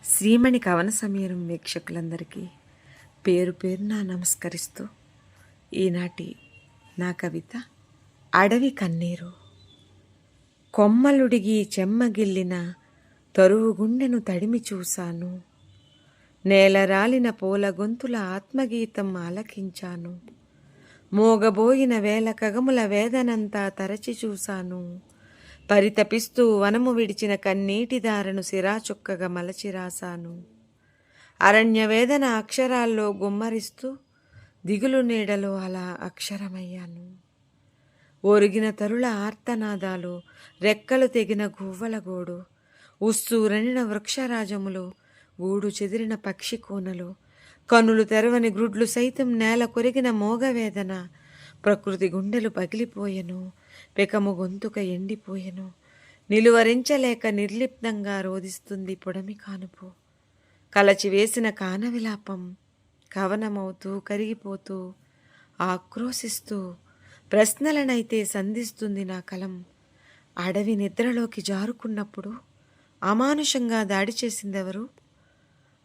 శ్రీమణి కవన సమీరం వీక్షకులందరికీ పేరు పేరున నమస్కరిస్తూ ఈనాటి నా కవిత అడవి కన్నీరు. కొమ్మలుడిగి చెమ్మగిల్లిన తరువు గుండెను తడిమి చూశాను. నేలరాలిన పూల గొంతుల ఆత్మగీతం ఆలకించాను. మోగబోయిన వేల కగముల వేదనంతా తరచి చూశాను. పరితపిస్తూ వనము విడిచిన కన్నీటిదారను సిరాచుక్కగా మలచి రాశాను. అరణ్య వేదన అక్షరాల్లో గుమ్మరిస్తూ దిగులు నీడలో అలా అక్షరమయ్యాను. ఒరిగిన తరుల ఆర్తనాదాలు, రెక్కలు తెగిన గువ్వల గోడు, ఉస్తూరనిన వృక్షరాజములు, గూడు చెదిరిన పక్షి కోనలు, కనులు తెరవని గ్రుడ్లు సైతం నేల కొరిగిన మోగవేదన, ప్రకృతి గుండెలు పగిలిపోయెను, పెకము గొంతుక ఎండిపోయెను, నిలువరించలేక నిర్లిప్తంగా రోదిస్తుంది పొడమి కానుపు. కలచివేసిన కానవిలాపం కవనమవుతూ కరిగిపోతూ ఆక్రోశిస్తూ ప్రశ్నలనైతే సంధిస్తుంది నా కలం. అడవి నిద్రలోకి జారుకున్నప్పుడు అమానుషంగా దాడి చేసిందెవరు?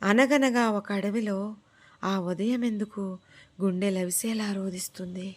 అనగనగా ఒక అడవిలో ఆ ఉదయం ఎందుకు గుండె లవిసేలా రోదిస్తుంది.